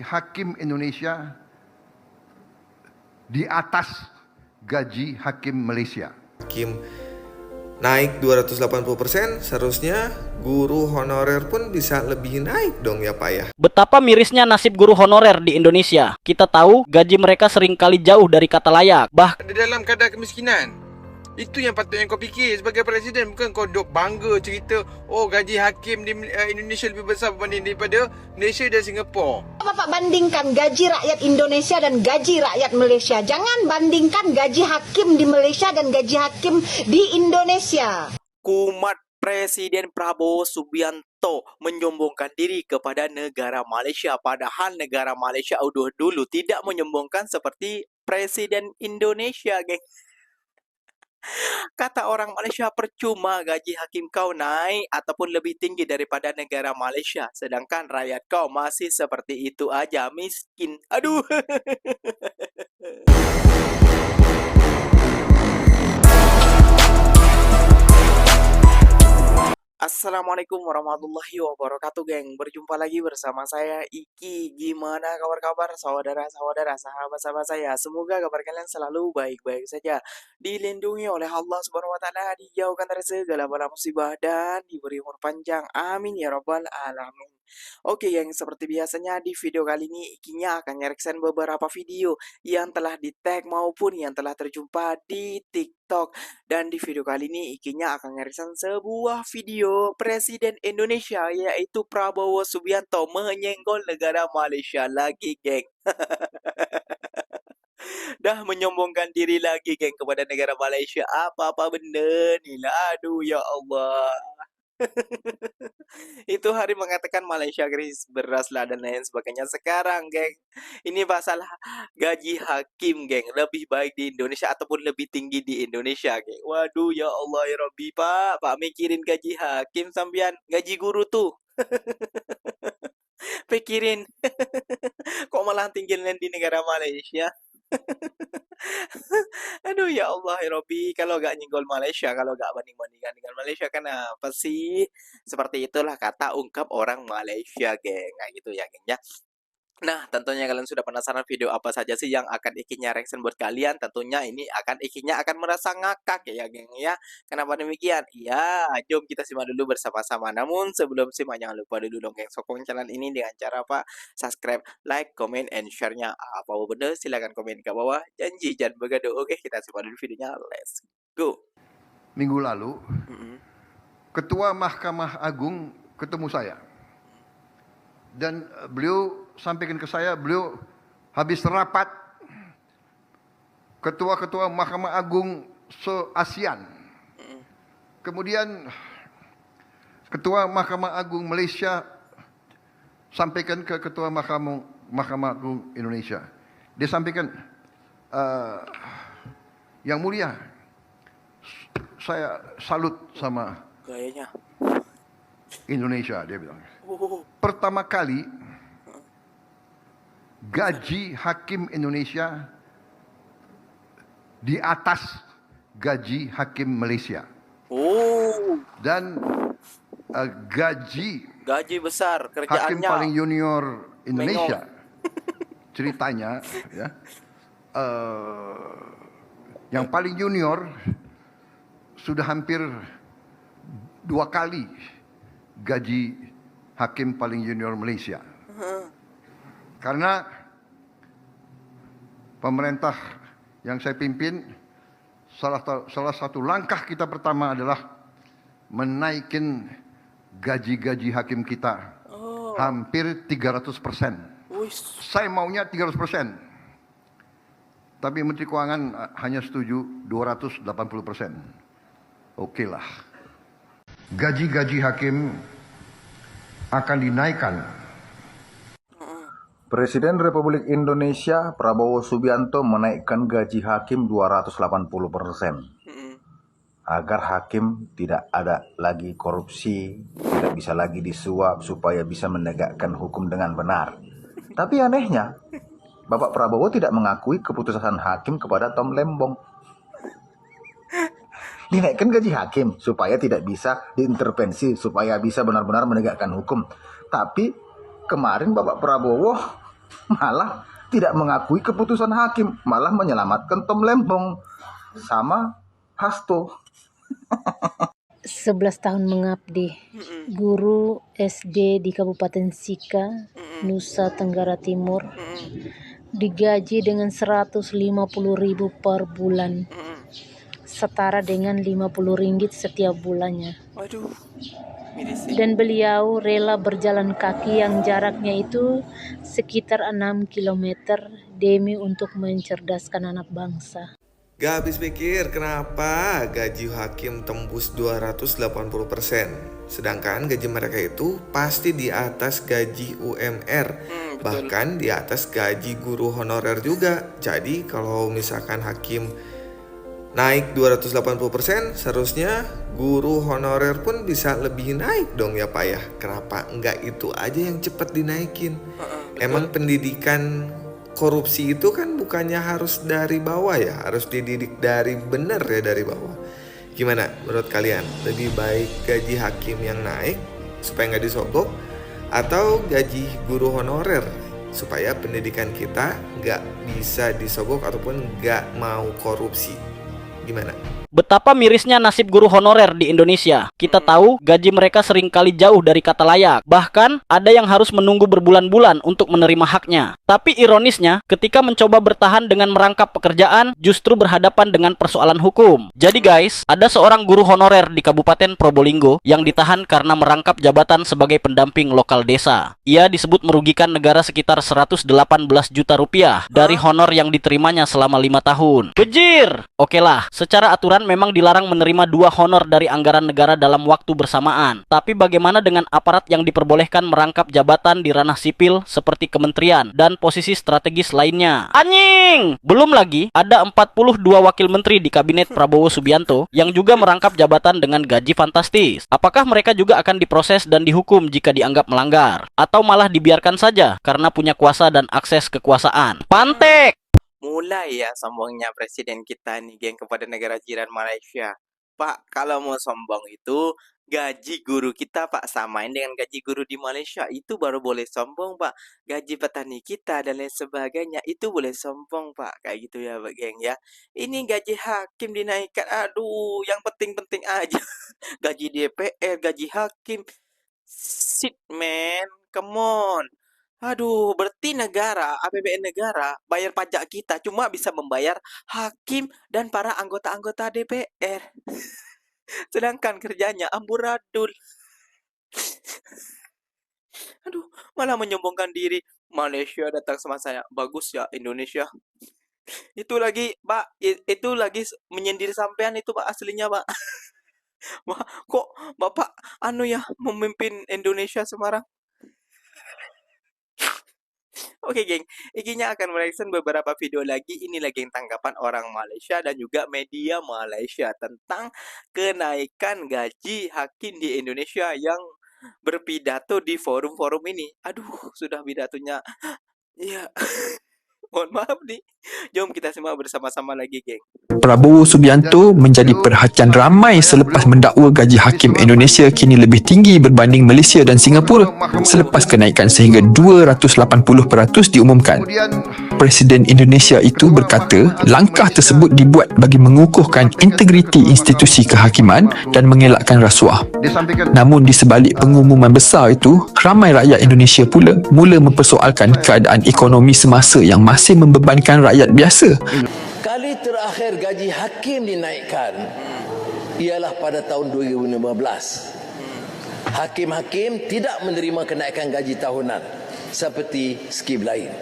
hakim Indonesia di atas gaji hakim Malaysia. Hakim naik 280%, seharusnya guru honorer pun bisa lebih naik dong ya Pak ya. Betapa mirisnya nasib guru honorer di Indonesia. Kita tahu gaji mereka seringkali jauh dari kata layak. Di dalam keadaan kemiskinan. Itu yang patutnya kau fikir sebagai presiden. Bukan kau duk bangga cerita, oh gaji hakim di Indonesia lebih besar berbanding daripada Malaysia dan Singapura. Bapak bandingkan gaji rakyat Indonesia dan gaji rakyat Malaysia. Jangan bandingkan gaji hakim di Malaysia dan gaji hakim di Indonesia. Kumat Presiden Prabowo Subianto menyombongkan diri kepada negara Malaysia, padahal negara Malaysia dulu tidak menyombongkan seperti Presiden Indonesia, geng. Kata orang Malaysia, percuma gaji hakim kau naik ataupun lebih tinggi daripada negara Malaysia, sedangkan rakyat kau masih seperti itu aja, miskin. Aduh. Assalamualaikum warahmatullahi wabarakatuh, geng. Berjumpa lagi bersama saya Iki. Gimana kabar-kabar saudara-saudara, sahabat-sahabat saya? Semoga kabar kalian selalu baik-baik saja, dilindungi oleh Allah Subhanahu wa taala, dijauhkan dari segala bala musibah dan diberi umur panjang. Amin ya rabbal alamin. Oke, geng, seperti biasanya di video kali ini Ikinya akan nge-reaction beberapa video yang telah di-tag maupun yang telah terjumpa di TikTok. Dan di video kali ini Ikinya akan nge-reaction sebuah video Presiden Indonesia yaitu Prabowo Subianto menyenggol negara Malaysia lagi, geng. Dah menyombongkan diri lagi, geng, kepada negara Malaysia. Apa-apa benda ni lah, aduh ya Allah. Itu hari mengatakan Malaysia krisis beras lah dan lain sebagainya. Sekarang, geng, ini masalah gaji hakim, geng, lebih baik di Indonesia ataupun lebih tinggi di Indonesia, geng. Waduh ya Allah ya Rabbi, Pak mikirin gaji hakim sampean, gaji guru tuh. Pikirin. Kok malah tinggi di negara Malaysia? Aduh ya Allah ya Robbi, kalau gak nyenggol Malaysia, kalau gak banding-bandingkan dengan Malaysia, kenapa sih? Seperti itulah kata ungkap orang Malaysia, geng. Kayak gitu ya, geng ya. Nah, tentunya kalian sudah penasaran video apa saja sih yang akan Ikinya reaction buat kalian. Tentunya ini Ikinya akan merasa ngakak ya, geng ya. Kenapa demikian? Ya, jom kita simak dulu bersama-sama. Namun sebelum simak, jangan lupa dulu dong, geng, sokong channel ini dengan cara apa? Subscribe, like, comment, and share-nya. Apa bener? Silahkan komen ke bawah. Janji jangan begaduh. Oke, kita simak dulu videonya. Let's go. Minggu lalu, Ketua Mahkamah Agung ketemu saya. Dan beliau sampaikan ke saya, beliau habis rapat ketua-ketua Mahkamah Agung se-ASEAN. Kemudian Ketua Mahkamah Agung Malaysia sampaikan ke Ketua Mahkamah Agung Indonesia. Dia sampaikan, Yang Mulia, saya salut sama Gayanya Indonesia, dia bilang. Pertama kali gaji hakim Indonesia di atas gaji hakim Malaysia. Dan gaji besar hakim kerjaannya. paling junior Indonesia ceritanya ya, yang paling junior sudah hampir 2 kali gaji hakim paling junior Malaysia. Karena pemerintah yang saya pimpin, salah satu langkah kita pertama adalah menaikkan gaji-gaji hakim kita hampir 300%. Saya maunya 300%. Tapi Menteri Keuangan hanya setuju 280%. Oke lah. Gaji-gaji hakim akan dinaikkan. Presiden Republik Indonesia Prabowo Subianto menaikkan gaji hakim 280% agar hakim tidak ada lagi korupsi, tidak bisa lagi disuap supaya bisa menegakkan hukum dengan benar. Tapi anehnya, Bapak Prabowo tidak mengakui keputusan hakim kepada Tom Lembong. Dinaikkan gaji hakim supaya tidak bisa diintervensi, supaya bisa benar-benar menegakkan hukum. Tapi kemarin Bapak Prabowo malah tidak mengakui keputusan hakim, malah menyelamatkan Tom Lembong sama Hasto. 11 tahun mengabdi, guru SD di Kabupaten Sika, Nusa Tenggara Timur, digaji dengan 150.000 per bulan, setara dengan 50 ringgit setiap bulannya. Waduh, miris sih. Dan beliau rela berjalan kaki yang jaraknya itu sekitar 6 km demi untuk mencerdaskan anak bangsa. Gak habis pikir kenapa gaji hakim tembus 280%. Sedangkan gaji mereka itu pasti di atas gaji UMR. Bahkan di atas gaji guru honorer juga. Jadi kalau misalkan hakim naik 280%, seharusnya guru honorer pun bisa lebih naik dong ya Pak ya. Kenapa enggak itu aja yang cepat dinaikin? Emang pendidikan korupsi itu kan bukannya harus dari bawah ya, harus dididik dari benar ya dari bawah. Gimana menurut kalian? Lebih baik gaji hakim yang naik supaya nggak disogok, atau gaji guru honorer supaya pendidikan kita nggak bisa disogok ataupun nggak mau korupsi? Gimana? Betapa mirisnya nasib guru honorer di Indonesia. Kita tahu gaji mereka seringkali jauh dari kata layak. Bahkan ada yang harus menunggu berbulan-bulan untuk menerima haknya. Tapi ironisnya, ketika mencoba bertahan dengan merangkap pekerjaan, justru berhadapan dengan persoalan hukum. Jadi guys, ada seorang guru honorer di Kabupaten Probolinggo yang ditahan karena merangkap jabatan sebagai pendamping lokal desa. Ia disebut merugikan negara sekitar 118 juta rupiah dari honor yang diterimanya selama 5 tahun. Bejir! Oke lah, secara aturan memang dilarang menerima 2 honor dari anggaran negara dalam waktu bersamaan. Tapi bagaimana dengan aparat yang diperbolehkan merangkap jabatan di ranah sipil seperti kementerian dan posisi strategis lainnya? Anjing! Belum lagi, ada 42 wakil menteri di kabinet Prabowo Subianto yang juga merangkap jabatan dengan gaji fantastis. Apakah mereka juga akan diproses dan dihukum jika dianggap melanggar? Atau malah dibiarkan saja karena punya kuasa dan akses kekuasaan? Pantek! Mulai ya sombongnya presiden kita nih, geng, kepada negara jiran Malaysia. Pak, kalau mau sombong itu gaji guru kita, Pak, samain dengan gaji guru di Malaysia. Itu baru boleh sombong, Pak. Gaji petani kita dan lain sebagainya itu boleh sombong, Pak. Kayak gitu ya, Pak, geng ya. Ini gaji hakim dinaikkan. Aduh, yang penting-penting aja. Gaji DPR, gaji hakim. Shit, man. Come on. Aduh, berarti negara, APBN negara, bayar pajak kita cuma bisa membayar hakim dan para anggota-anggota DPR. Sedangkan kerjanya amburadul. Aduh, malah menyombongkan diri. Malaysia datang sama saya. Bagus ya Indonesia. Itu lagi, Pak, itu lagi menyindir sampean itu, Pak, aslinya, Pak. Wah, kok Bapak memimpin Indonesia Semarang? Oke, geng, Ikinya akan mereaction beberapa video lagi. Ini lagi tanggapan orang Malaysia dan juga media Malaysia tentang kenaikan gaji hakim di Indonesia yang berpidato di forum-forum ini. Aduh, sudah pidatonya. Ya, mohon maaf nih. Jom kita semua bersama-sama lagi, geng. Prabowo Subianto menjadi perhatian ramai selepas mendakwa gaji hakim Indonesia kini lebih tinggi berbanding Malaysia dan Singapura selepas kenaikan sehingga 280% diumumkan. Presiden Indonesia itu berkata langkah tersebut dibuat bagi mengukuhkan integriti institusi kehakiman dan mengelakkan rasuah. Namun di sebalik pengumuman besar itu, ramai rakyat Indonesia pula mula mempersoalkan keadaan ekonomi semasa yang masih membebankan rakyat biasa. Kali terakhir gaji hakim dinaikkan ialah pada tahun 2015. Hakim-hakim tidak menerima kenaikan gaji tahunan seperti skim lain.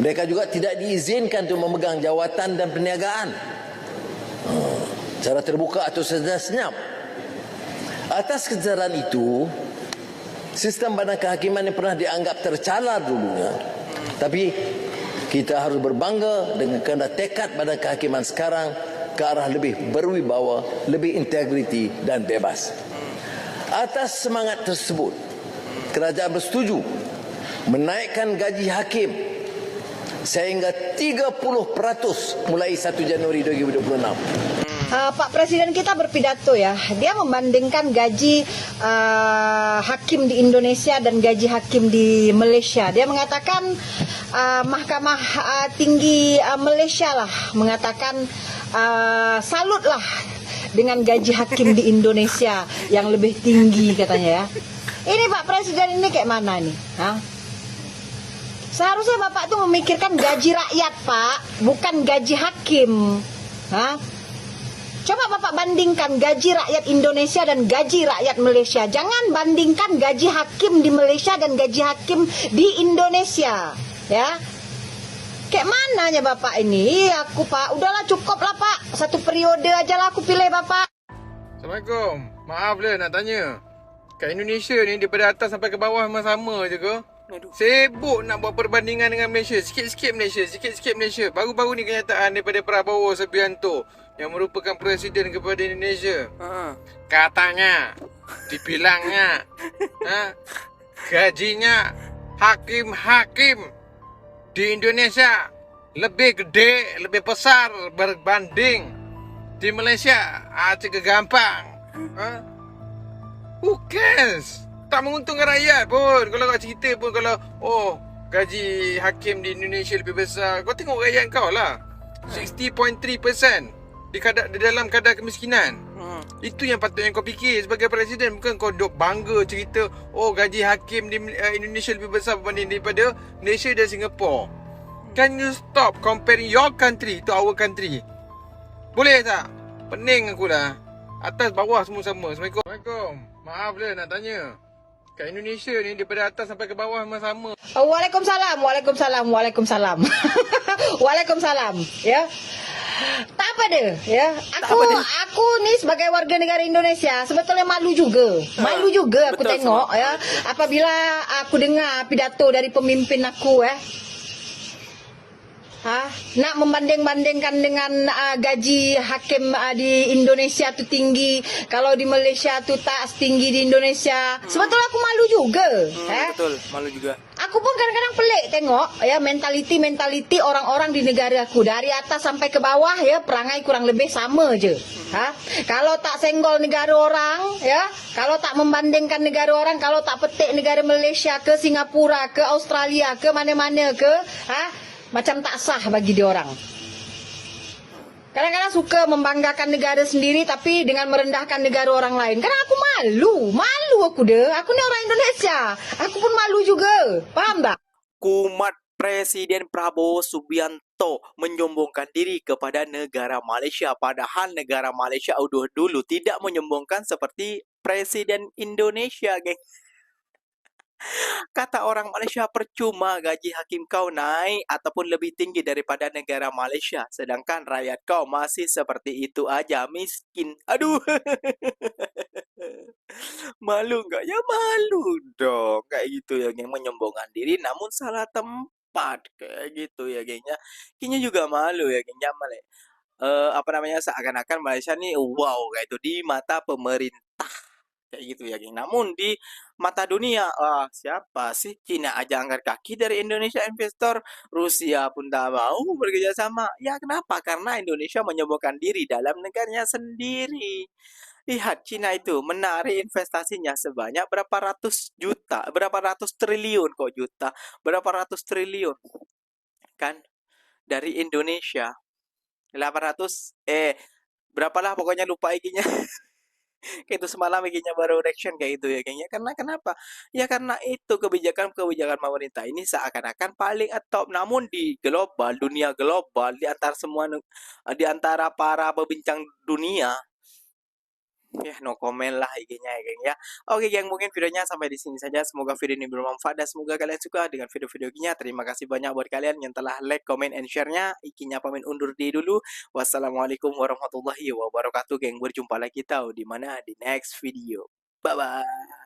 Mereka juga tidak diizinkan untuk memegang jawatan dan perniagaan secara terbuka atau secara senyap. Atas kesedaran itu, sistem badan kehakiman yang pernah dianggap tercalar dulunya, tapi kita harus berbangga dengan kerana tekad badan kehakiman sekarang ke arah lebih berwibawa, lebih integriti dan bebas. Atas semangat tersebut, kerajaan bersetuju menaikkan gaji hakim sehingga 30% mulai 1 Januari 2026. Pak Presiden kita berpidato ya, dia membandingkan gaji hakim di Indonesia dan gaji hakim di Malaysia. Dia mengatakan Mahkamah Tinggi Malaysia lah mengatakan salut lah dengan gaji hakim di Indonesia yang lebih tinggi katanya ya. Ini Pak Presiden ini kayak mana nih? Seharusnya Bapak tuh memikirkan gaji rakyat Pak, bukan gaji hakim. Coba Bapak bandingkan gaji rakyat Indonesia dan gaji rakyat Malaysia. Jangan bandingkan gaji hakim di Malaysia dan gaji hakim di Indonesia. Ya, kayak mananya Bapak ini? Aku Pak, udahlah cukup lah Pak. Satu periode aja lah aku pilih Bapak. Assalamualaikum. Maaf lah nak tanya. Kat Indonesia ni daripada atas sampai ke bawah memang sama je ke? Sibuk nak buat perbandingan dengan Malaysia. Sikit-sikit Malaysia, sikit-sikit Malaysia. Baru-baru ni kenyataan daripada Prabowo Subianto yang merupakan presiden kepada Indonesia. Katanya, dibilangnya, gajinya hakim-hakim di Indonesia lebih gede, lebih besar berbanding di Malaysia. Cik gampang. Who cares? Tak menguntungkan rakyat pun. Kalau kau cerita pun kalau gaji hakim di Indonesia lebih besar, kau tengok rakyat kau lah. 60.3% di dalam kadar kemiskinan. Itu yang patutnya kau fikir sebagai presiden. Bukan kau duk bangga cerita gaji hakim di Indonesia lebih besar berbanding daripada Malaysia dan Singapura. Can you stop comparing your country to our country? Boleh tak? Pening aku dah. Atas bawah semua sama. Assalamualaikum. Maaf lah nak tanya. Kat Indonesia ni daripada atas sampai ke bawah memang sama. Waalaikumsalam. Waalaikumsalam. Ya. Tak apa deh, ya. Aku ni sebagai warga negara Indonesia sebetulnya malu juga. Malu juga aku tengok ya apabila aku dengar pidato dari pemimpin aku nak membanding-bandingkan dengan gaji hakim di Indonesia tu tinggi, kalau di Malaysia tu tak setinggi di Indonesia. Sebetulnya aku malu juga. Betul, malu juga. Aku pun kadang-kadang pelik tengok ya mentaliti orang-orang di negara aku dari atas sampai ke bawah ya perangai kurang lebih sama je. Kalau tak senggol negara orang ya, kalau tak membandingkan negara orang, kalau tak petik negara Malaysia ke Singapura ke Australia ke mana-mana ke macam tak sah bagi dia orang. Kadang-kadang suka membanggakan negara sendiri tapi dengan merendahkan negara orang lain. Karena aku malu aku deh. Aku ni orang Indonesia. Aku pun malu juga. Faham tak? Kumat Presiden Prabowo Subianto menyombongkan diri kepada negara Malaysia. Padahal negara Malaysia dulu tidak menyombongkan seperti Presiden Indonesia, geng. Kata orang Malaysia, percuma gaji hakim kau naik ataupun lebih tinggi daripada negara Malaysia. Sedangkan rakyat kau masih seperti itu aja, miskin. Aduh. Malu enggak? Ya malu dong. Kayak gitu ya, geng. Menyombongkan diri namun salah tempat. Kayak gitu ya, gengnya. Kayaknya juga malu ya, gengnya. Seakan-akan Malaysia nih wow kayak itu di mata pemerintah. Kayak gitu ya, geng. Namun di mata dunia, siapa sih? Cina aja angkat kaki dari Indonesia investor. Rusia pun tak mau bekerja sama. Ya kenapa? Karena Indonesia menyombongkan diri dalam negaranya sendiri. Lihat Cina itu menarik investasinya sebanyak berapa ratus juta, berapa ratus triliun kok juta, berapa ratus triliun. Kan? Dari Indonesia. 800, berapalah pokoknya lupa ikinya. Kayak itu semalam bikinnya baru reaction kayak itu ya kayaknya. Karena kenapa? Ya karena itu kebijakan pemerintah ini seakan-akan paling top. Namun di global, dunia global, di antara para pebincang dunia, ya no comment lah IG-nya ya geng ya. Oke geng, mungkin videonya sampai di sini saja. Semoga video ini bermanfaat dan semoga kalian suka dengan video-video IG-nya. Terima kasih banyak buat kalian yang telah like, comment, and share-nya. IG-nya pamit undur diri dulu. Wassalamualaikum warahmatullahi wabarakatuh geng. Berjumpa lagi di next video. Bye bye.